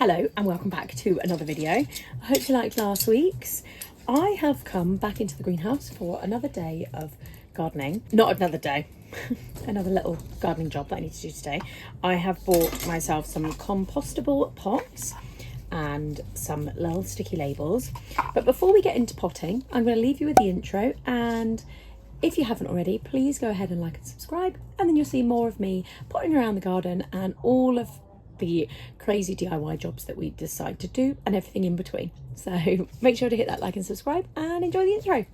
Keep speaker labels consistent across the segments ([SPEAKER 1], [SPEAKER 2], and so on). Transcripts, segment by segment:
[SPEAKER 1] Hello and welcome back to another video. I hope you liked last week's. I have come back into the greenhouse for another day of gardening. Not another day, another little gardening job that I need to do today. I have bought myself some compostable pots and some little sticky labels. But before we get into potting, I'm going to leave you with the intro, and if you haven't already, please go ahead and like and subscribe, and then you'll see more of me potting around the garden and all of the crazy DIY jobs that we decide to do and everything in between. So make sure to hit that like and subscribe and enjoy the intro.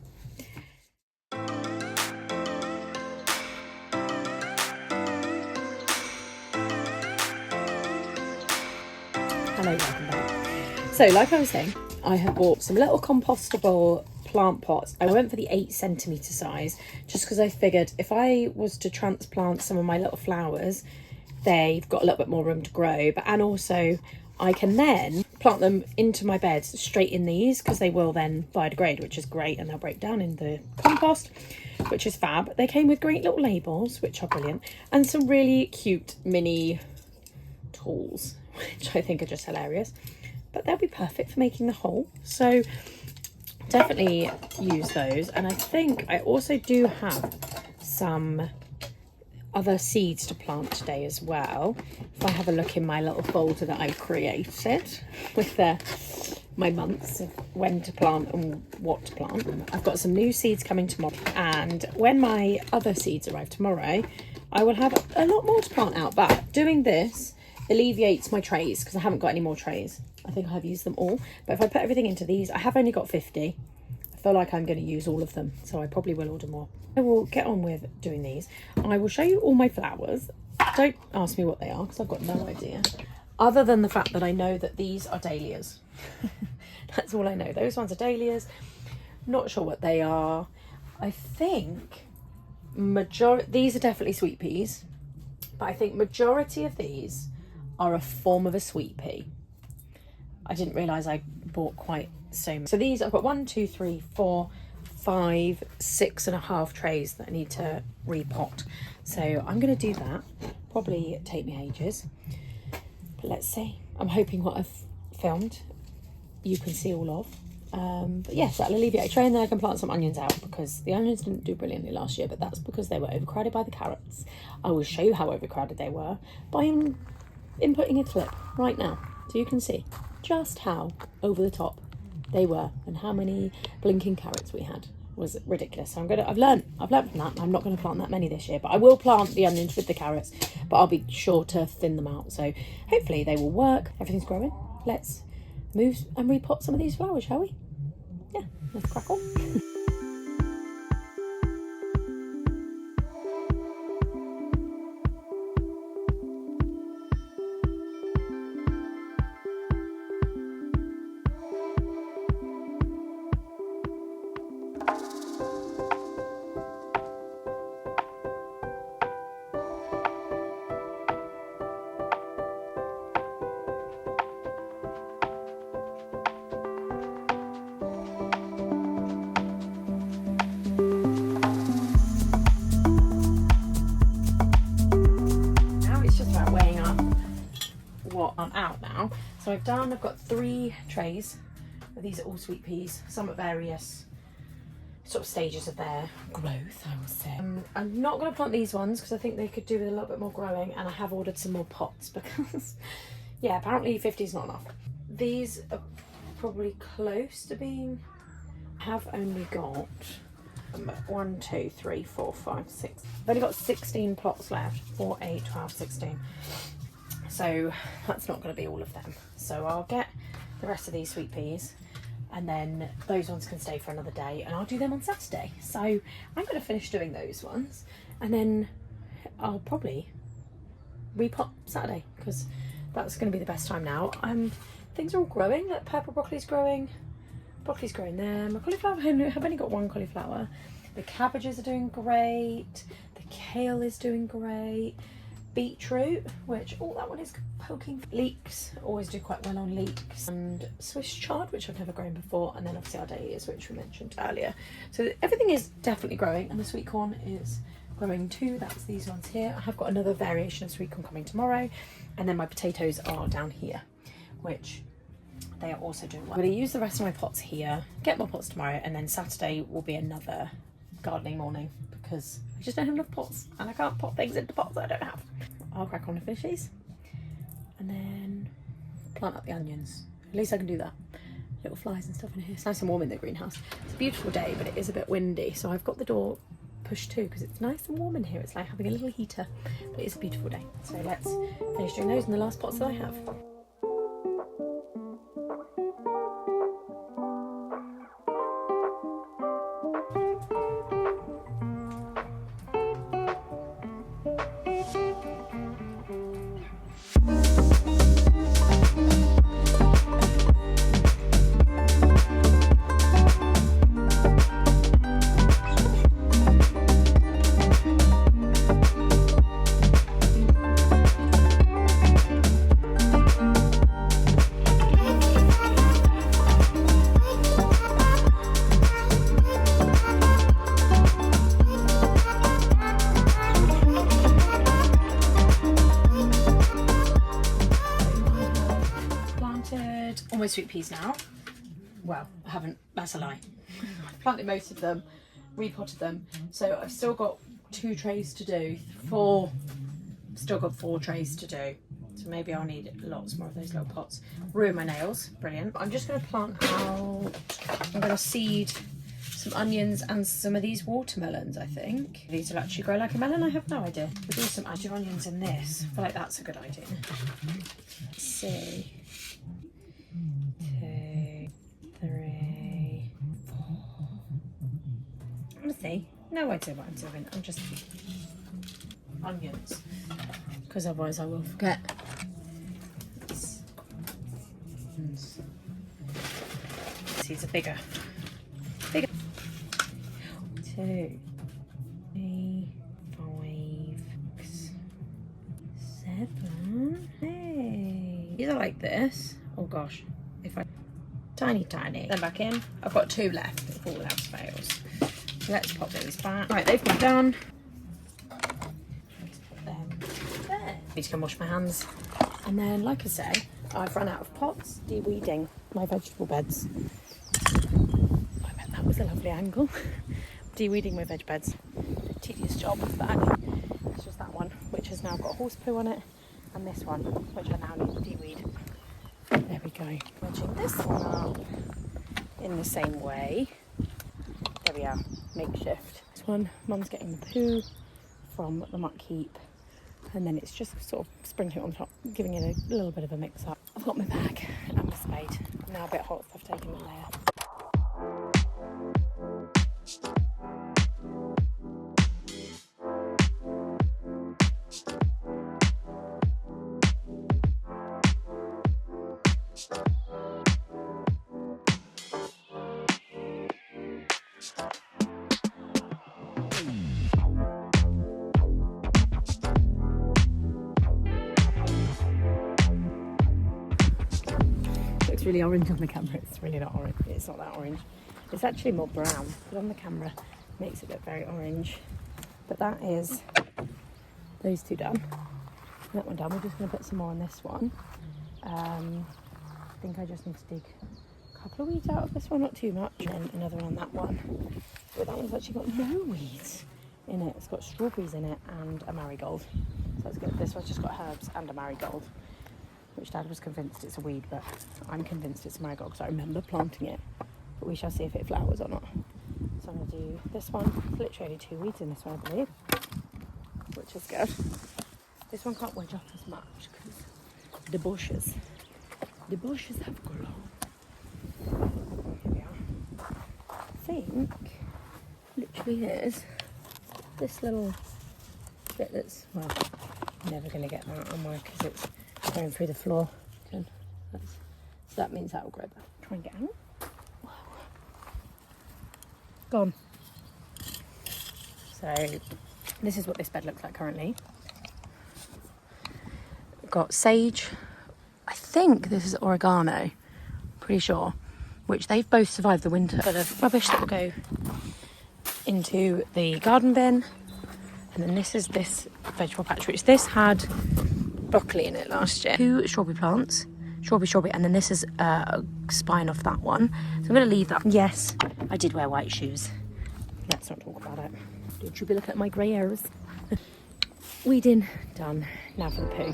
[SPEAKER 1] Hello, welcome back. So like I was saying, I have bought some little compostable plant pots. I went for the 8cm size just because I figured if I was to transplant some of my little flowers, they've got a little bit more room to grow, and also I can then plant them into my beds straight in these, because they will then biodegrade, which is great, and they'll break down in the compost, which is fab. They came with great little labels, which are brilliant, and some really cute mini tools, which I think are just hilarious, but they'll be perfect for making the hole. So definitely use those. And I think I also do have some other seeds to plant today as well. If I have a look in my little folder that I created with my months of when to plant and what to plant, I've got some new seeds coming tomorrow, and when my other seeds arrive tomorrow, I will have a lot more to plant out. But doing this alleviates my trays, because I haven't got any more trays. I think I've used them all, but if I put everything into these, I have only got 50. I feel like I'm going to use all of them, so I probably will order more. I will get on with doing these. I will show you all my flowers. Don't ask me what they are, because I've got no idea, other than the fact that I know that these are dahlias. That's all I know. Those ones are dahlias. Not sure what they are. I think these are definitely sweet peas, but I think majority of these are a form of a sweet pea. I didn't realise I bought quite so many. So these, I've got 1, 2, 3, 4, 5, 6.5 trays that I need to repot. So I'm going to do that. Probably take me ages, but let's see. I'm hoping what I've filmed you can see all of. But yes, that'll alleviate a tray, and then I can plant some onions out, because the onions didn't do brilliantly last year, but that's because they were overcrowded by the carrots. I will show you how overcrowded they were by inputting a clip right now, so you can see just how over the top they were and how many blinking carrots we had. Was ridiculous. So I've learned from that. I'm not going to plant that many this year, but I will plant the onions with the carrots, but I'll be sure to thin them out, so hopefully they will work. Everything's growing. Let's move and repot some of these flowers, shall we? Yeah, let's crack on. Out now. So I've got 3 trays. These are all sweet peas, some at various sort of stages of their growth, I will say. I'm not going to plant these ones because I think they could do with a little bit more growing, and I have ordered some more pots because yeah, apparently 50 is not enough. These are probably close to being, I have only got 1, 2, 3, 4, 5, 6. I've only got 16 plots left. 4, 8, 12, 16. So that's not going to be all of them. So I'll get the rest of these sweet peas, and then those ones can stay for another day, and I'll do them on Saturday. So I'm going to finish doing those ones, and then I'll probably repot Saturday, because that's going to be the best time now. Things are all growing. Like purple broccoli's growing. Broccoli's growing there. My cauliflower, I've only got 1 cauliflower. The cabbages are doing great. The kale is doing great. Beetroot, which, oh, that one is poking. Leeks, always do quite well on leeks. And Swiss chard, which I've never grown before. And then obviously our dahlias, which we mentioned earlier. So everything is definitely growing, and the sweet corn is growing too. That's these ones here. I have got another variation of sweet corn coming tomorrow, and then my potatoes are down here, which they are also doing well. I'm going to use the rest of my pots here, get more pots tomorrow, and then Saturday will be another gardening morning because I just don't have enough pots and I can't pot things into pots that I don't have. I'll crack on and finish these and then plant up the onions. At least I can do that. Little flies and stuff in here. It's nice and warm in the greenhouse. It's a beautiful day, but it is a bit windy, so I've got the door pushed too because it's nice and warm in here. It's like having a little heater, but it's a beautiful day. So let's finish doing those in the last pots that I have. Almost sweet peas now. Well, I haven't, that's a lie. I've planted most of them, repotted them, so I've still got 2 trays to do, still got 4 trays to do, so maybe I'll need lots more of those little pots. Ruin my nails, brilliant. I'm just going to plant out, I'm going to seed some onions and some of these watermelons, I think. These will actually grow like a melon, I have no idea. We'll do some add onions in this, I feel like that's a good idea. Let's see. 2, 3, 4. Honestly, no idea what I'm doing. I'm just onions, because otherwise I will forget. These are bigger. 2, 3, 5, 6, 7. Hey, these are like this. Oh gosh, if I tiny then back in. I've got 2 left if all else fails. So let's pop these back. Right, they've been done. Let's put them there. Need to go and wash my hands. And then, like I say, I've run out of pots de-weeding my vegetable beds. I bet that was a lovely angle. De-weeding my veg beds. Tedious job of that. It's just that one, which has now got horse poo on it, and this one, which I now need to de-weed. There we go. Wedging this one up in the same way. There we are, makeshift. This one, Mum's getting the poo from the muck heap, and then it's just sort of sprinkling it on top, giving it a little bit of a mix up. I've got my bag and my spade. I'm now a bit hot, so I've taken a layer. Looks really orange on the camera. It's really not orange. It's not that orange. It's actually more brown, but on the camera it makes it look very orange. But that is those 2 done. That one done. We're just going to put some more on this one. I think I just need to dig a couple of weeds out of this one, not too much, and another one on that one. But that one's actually got no weeds in it. It's got strawberries in it and a marigold. So that's good. This one's just got herbs and a marigold, which Dad was convinced it's a weed, but I'm convinced it's a marigold because I remember planting it. But we shall see if it flowers or not. So I'm going to do this one. There's literally only 2 weeds in this one, I believe, which is good. This one can't wedge up as much because the bushes have grown. Here we are. I think literally there's this little bit that's, well, I'm never going to get that on my, because it's going through the floor. So that means that will grow back. Try and get out. Whoa. Gone. So this is what this bed looks like currently. Got sage. I think this is oregano. Pretty sure. Which they've both survived the winter. But of rubbish that will go into the garden bin. And then this is this vegetable patch, which this had broccoli in it last year. 2 strawberry plants. strawberry, and then this is a spine off that one. So I'm going to leave that. Yes, I did wear white shoes. Let's not talk about it. Don't you be looking at my grey hairs. Weeding done. Now for the poo.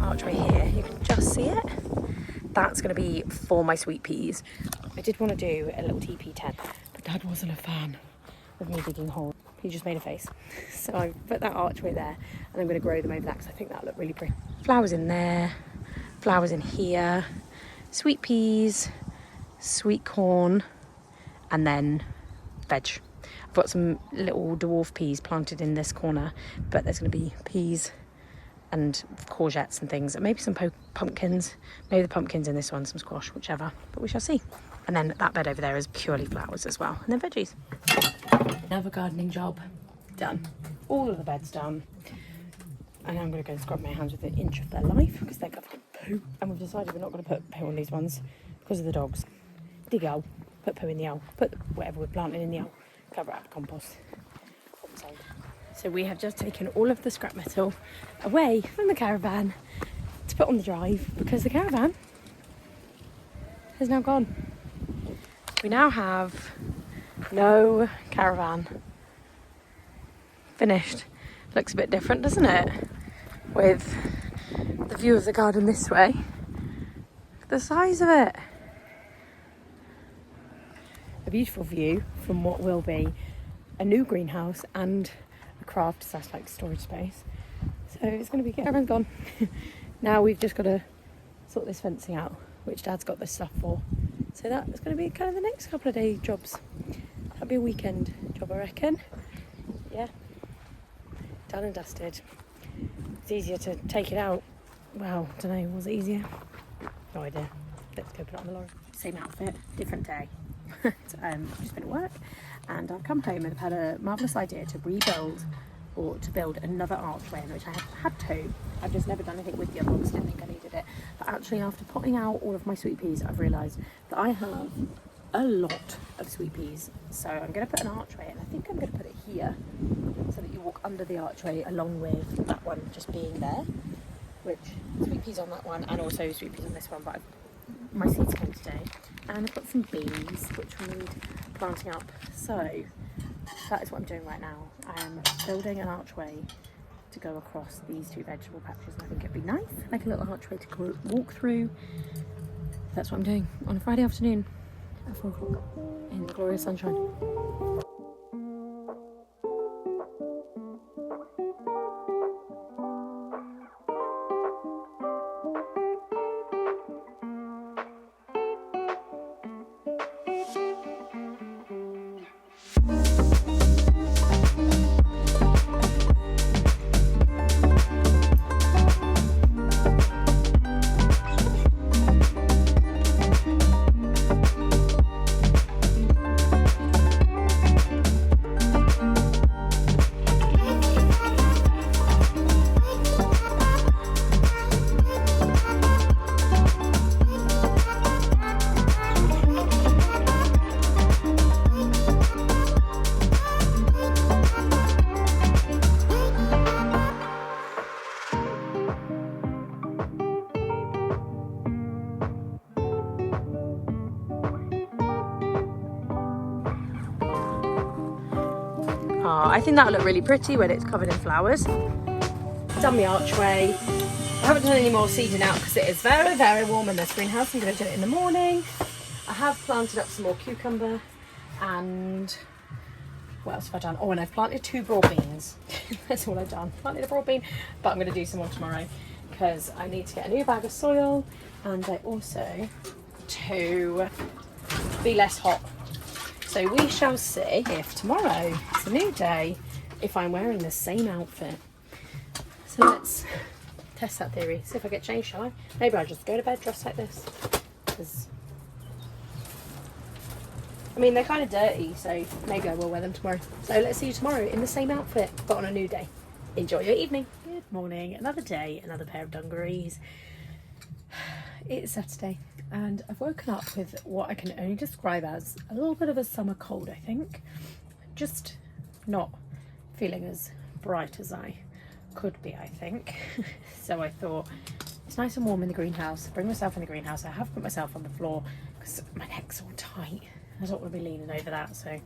[SPEAKER 1] Archway here, you can just see it. That's going to be for my sweet peas. I did want to do a little TP tent, but Dad wasn't a fan of me digging holes. He just made a face. So I put that archway there, and I'm going to grow them over that because I think that'll look really pretty. Flowers in there, flowers in here, sweet peas, sweet corn, and then veg. I've got some little dwarf peas planted in this corner, but there's going to be peas and courgettes and things, and maybe some pumpkins, maybe the pumpkins in this one, some squash, whichever, but we shall see. And then that bed over there is purely flowers as well, and then veggies. Another gardening job done. All of the beds done, and I'm going to go and scrub my hands with an inch of their life because they're covered in poo, and we've decided we're not going to put poo on these ones because of the dogs. Dig owl, put poo in the owl, put whatever we're planting in the owl, cover it up with compost. So we have just taken all of the scrap metal away from the caravan to put on the drive because the caravan has now gone. We now have no caravan. Finished. Looks a bit different, doesn't it? With the view of the garden this way. The size of it. A beautiful view from what will be a new greenhouse and craft / like storage space, so it's going to be good. Everyone's gone. Now we've just got to sort this fencing out, which Dad's got this stuff for, so that's going to be kind of the next couple of day jobs. That'll be a weekend job, I reckon. Yeah, done and dusted. It's easier to take it out. Well, I don't know, was it easier? No idea. Let's go put it on the lorry. Same outfit, different day. I've just been at work and I've come home and I've had a marvellous idea to rebuild or to build another archway, in which I have had two. I've just never done anything with the other ones, didn't think I needed it. But actually, after potting out all of my sweet peas, I've realised that I have a lot of sweet peas. So I'm going to put an archway, and I think I'm going to put it here so that you walk under the archway along with that one just being there, which sweet peas on that one and also sweet peas on this one. But my seeds came today, and I've got some beans which we need planting up. So that is what I'm doing right now. I am building an archway to go across these two vegetable patches, and I think it'd be nice, like a little archway to walk through. That's what I'm doing on a Friday afternoon at 4 o'clock in the glorious sunshine. I think that'll look really pretty when it's covered in flowers. Done the archway. I haven't done any more seeding out because it is very, very warm in this greenhouse. I'm going to do it in the morning. I have planted up some more cucumber, and what else have I done? Oh, and I've planted 2 broad beans. That's all I've done. Planted a broad bean, but I'm going to do some more tomorrow because I need to get a new bag of soil, and I also to be less hot. So we shall see if tomorrow, it's a new day, if I'm wearing the same outfit. So let's test that theory, see if I get changed, shall I? Maybe I'll just go to bed dressed like this, because I mean, they're kind of dirty, so maybe I will wear them tomorrow. So let's see you tomorrow in the same outfit, but on a new day. Enjoy your evening. Good morning, another day, another pair of dungarees. It's Saturday, and I've woken up with what I can only describe as a little bit of a summer cold, I think. Just not feeling as bright as I could be, I think. So I thought, it's nice and warm in the greenhouse. Bring myself in the greenhouse. I have put myself on the floor because my neck's all tight. I don't want to be leaning over that, so I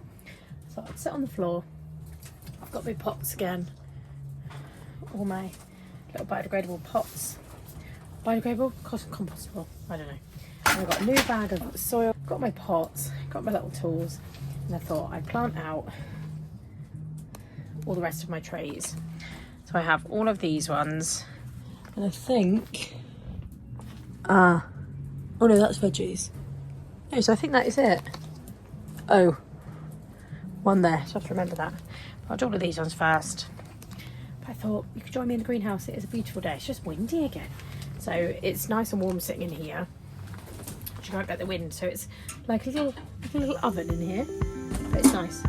[SPEAKER 1] thought I'd sit on the floor. I've got my pots again. All my little biodegradable pots. Biodegradable? Compostable? I don't know. And I've got a new bag of soil. Got my pots. Got my little tools. And I thought I'd plant out all the rest of my trays. So I have all of these ones. And I think... oh no, that's veggies. No, so I think that is it. Oh, one there, so I have to remember that. I'll do all of these ones first. But I thought you could join me in the greenhouse. It is a beautiful day. It's just windy again. So it's nice and warm sitting in here. You can't get the wind, so it's like a little oven in here. But it's nice.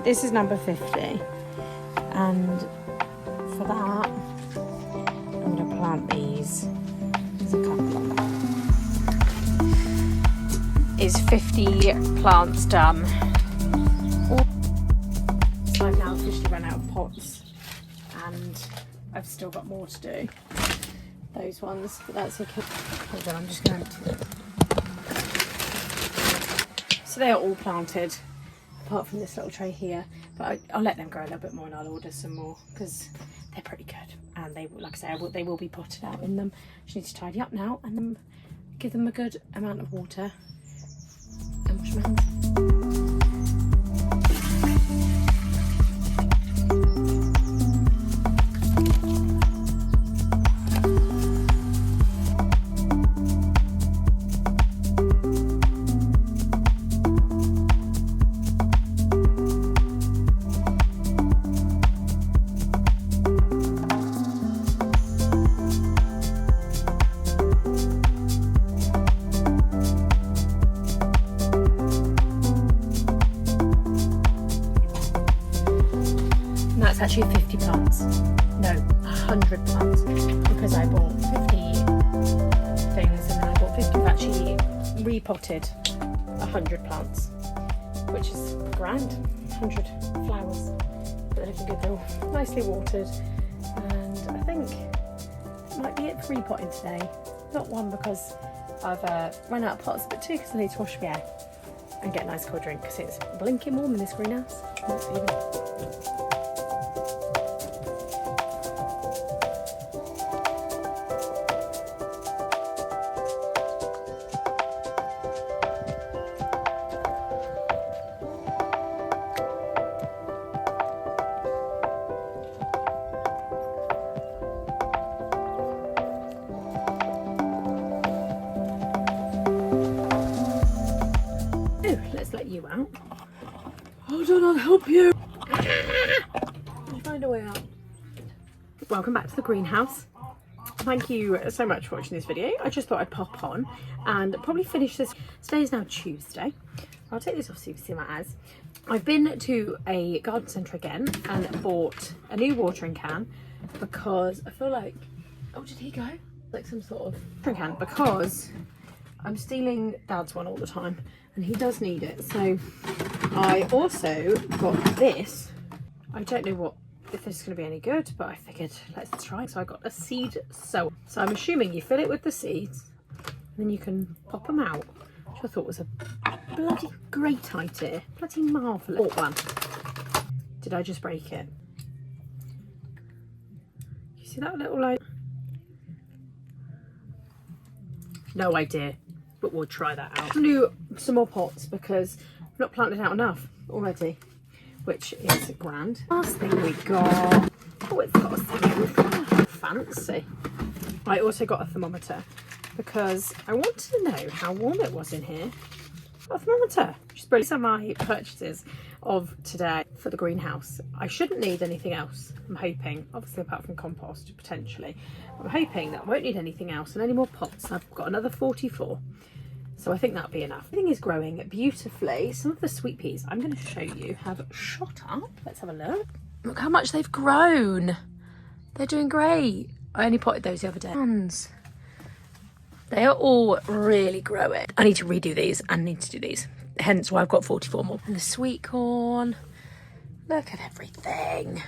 [SPEAKER 1] This is number 50, and for that I'm going to plant these. There's a couple. Is 50 plants done. I've now officially run out of pots, and I've still got more to do. Those ones, but that's okay. Hold on, I'm just going to. So they are all planted. Apart from this little tray here, but I'll let them grow a little bit more and I'll order some more because they're pretty good, and they, like I say, they will be potted out in them. Just need to tidy up now and then give them a good amount of water and wash my hands. Actually 50 plants, no, 100 plants, because I bought 50 things and then I bought 50, actually repotted 100 plants, which is grand. 100 flowers that are looking good. They're all nicely watered, and I think it might be it for repotting today. Not one because I've run out of pots, but two because I need to wash my hair and get a nice cold drink because it's blinking warm in this greenhouse. Not even. Let you out. Hold on, I'll help you. I'll find a way out. Welcome back to the greenhouse. Thank you so much for watching this video. I just thought I'd pop on and probably finish this. Today is now Tuesday. I'll take this off so you can see my eyes. I've been to a garden centre again and bought a new watering can because I feel like, oh, did he go? Like some sort of watering can, because I'm stealing Dad's one all the time and he does need it. So I also got this. I don't know if this is going to be any good, but I figured let's try. So I got a seed sower. So I'm assuming you fill it with the seeds and then you can pop them out, which I thought was a bloody great idea. Bloody marvellous. Bought one. Did I just break it? You see that little like? No idea, but we'll try that out. I'll do some more pots because I've not planted out enough already, which is grand. Last thing we got, oh, it's got a thing. Fancy. I also got a thermometer because I wanted to know how warm it was in here. A thermometer, which is brilliant. These are my purchases of today for the greenhouse. I shouldn't need anything else, I'm hoping, obviously apart from compost potentially. I'm hoping that I won't need anything else and any more pots. I've got another 44, so I think that'll be enough. Everything is growing beautifully. Some of the sweet peas I'm going to show you have shot up. Let's have a look. Look how much they've grown. They're doing great. I only potted those the other day. They are all really growing. I need to redo these and need to do these. Hence why I've got 44 more. And the sweet corn. Look at everything.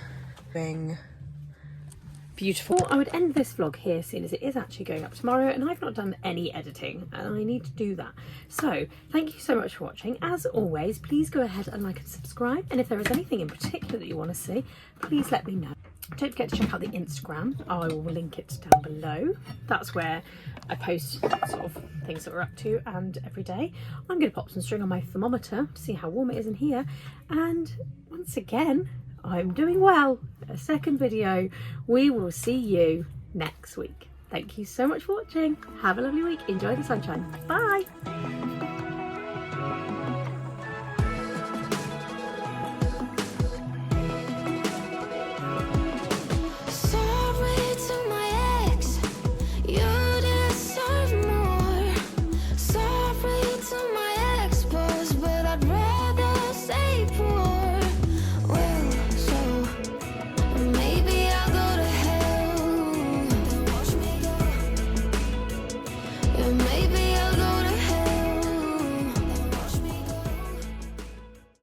[SPEAKER 1] Beautiful. I would end this vlog here, seeing as it is actually going up tomorrow and I've not done any editing and I need to do that. So thank you so much for watching. As always, please go ahead and like and subscribe, and if there is anything in particular that you want to see, please let me know. Don't forget to check out the Instagram. I will link it down below. That's where I post sort of things that we're up to, and every day I'm going to pop some string on my thermometer to see how warm it is in here. And once again, I'm doing well. A second video. We will see you next week. Thank you so much for watching. Have a lovely week. Enjoy the sunshine. Bye.